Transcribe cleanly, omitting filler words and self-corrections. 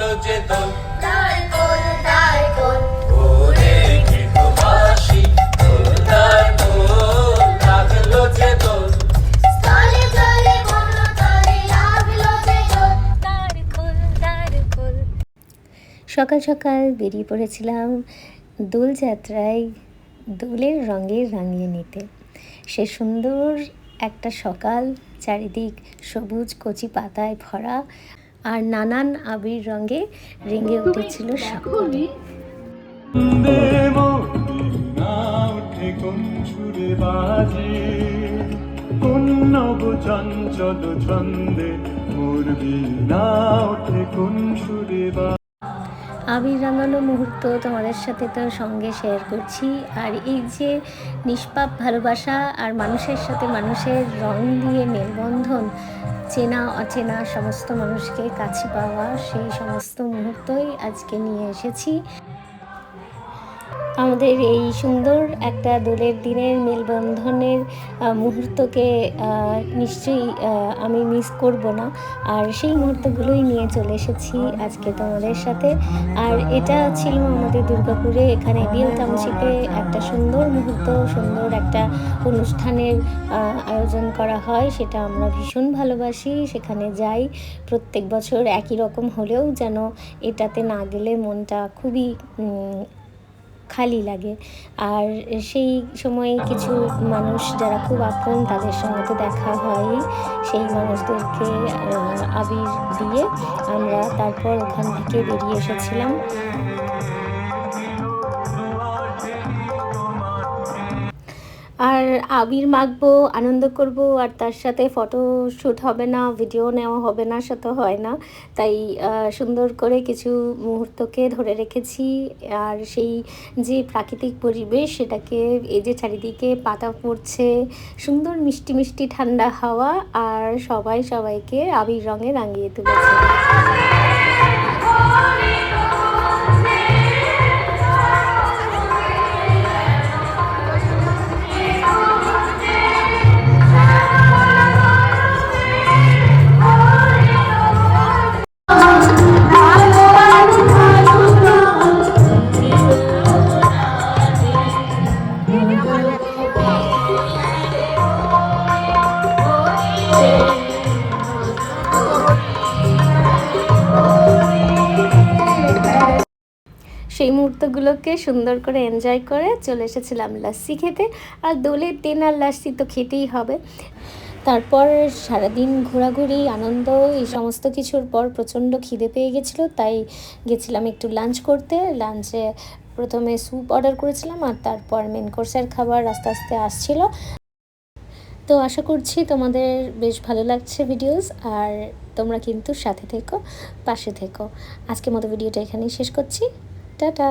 লাগলো যে দোল ওরে গৃহবাসী দোল লাগলো যে দোল সকাল সকাল বেরিয়ে পড়েছিলাম দোলযাত্রায় দোলের রঙে রাঙিয়ে নিতে। সে সুন্দর একটা সকাল, চারিদিক সবুজ কচি পাতায় ভরা আর নানান আবির রঙে রেঙে উঠেছিল সকলে। চঞ্চল ছন্দে মোর বীণা ওঠে কোন সুরে বা। আবির রাঙানো মুহূর্ত তোমাদের সাথে তো সঙ্গে শেয়ার করছি। আর এই যে নিষ্পাপ ভালোবাসা আর মানুষের সাথে মানুষের রং দিয়ে মেলবন্ধন, চেনা অচেনা সমস্ত মানুষকে কাছে পাওয়া, সেই সমস্ত মুহূর্তই আজকে নিয়ে এসেছি। আমাদের এই সুন্দর একটা দোলের দিনের মেলবন্ধনের মুহূর্তকে নিশ্চয়ই আমি মিস করব না। আর সেই মুহূর্তগুলোই নিয়ে চলে এসেছি আজকে তোমাদের সাথে। আর এটা ছিল আমাদের দুর্গাপুরে, এখানে বিএল টাউনশিপে একটা সুন্দর মুহূর্ত, সুন্দর একটা অনুষ্ঠানের আয়োজন করা হয়। সেটা আমরা ভীষণ ভালোবাসি, সেখানে যাই প্রত্যেক বছর। একই রকম হলেও যেন এটাতে না গেলে মনটা খুবই খালি লাগে। আর সেই সময় কিছু মানুষ যারা খুব আপন, তাদের সঙ্গে তো দেখা হয়, সেই মানুষদেরকে আবির দিয়ে আমরা তারপর ওখান থেকে বেরিয়ে এসেছিলাম। আর আবির মাখবো, আনন্দ করব, আর তার সাথে ফটো শ্যুট হবে না, ভিডিও নেওয়া হবে না, সেটা হয় না। তাই সুন্দর করে কিছু মুহূর্তকে ধরে রেখেছি। আর সেই যে প্রাকৃতিক পরিবেশ, সেটাকে এই যে চারিদিকে পাতা পড়ছে, সুন্দর মিষ্টি মিষ্টি ঠান্ডা হাওয়া, আর সবাই সবাইকে আবির রঙে রাঙিয়ে তুলেছে। সেই মুহূর্তগুলোকে সুন্দর করে এনজয় করে চলে এসেছিলাম লাস্সি খেতে। আর দোলের দিন আর লাস্সি তো খেতেই হবে। তারপর সারাদিন ঘোরাঘুরি, আনন্দ, এই সমস্ত কিছুর পর প্রচণ্ড খিদে পেয়ে গেছিলো, তাই গেছিলাম একটু লাঞ্চ করতে। লাঞ্চে প্রথমে স্যুপ অর্ডার করেছিলাম, আর তারপর মেন কোর্সের খাবার আস্তে আস্তে আসছিল। তো আশা করছি তোমাদের বেশ ভালো লাগছে ভিডিওস, আর তোমরা কিন্তু সাথে থেকো, পাশে থেকো। আজকের মতো ভিডিওটা এখানেই শেষ করছি। টাটা।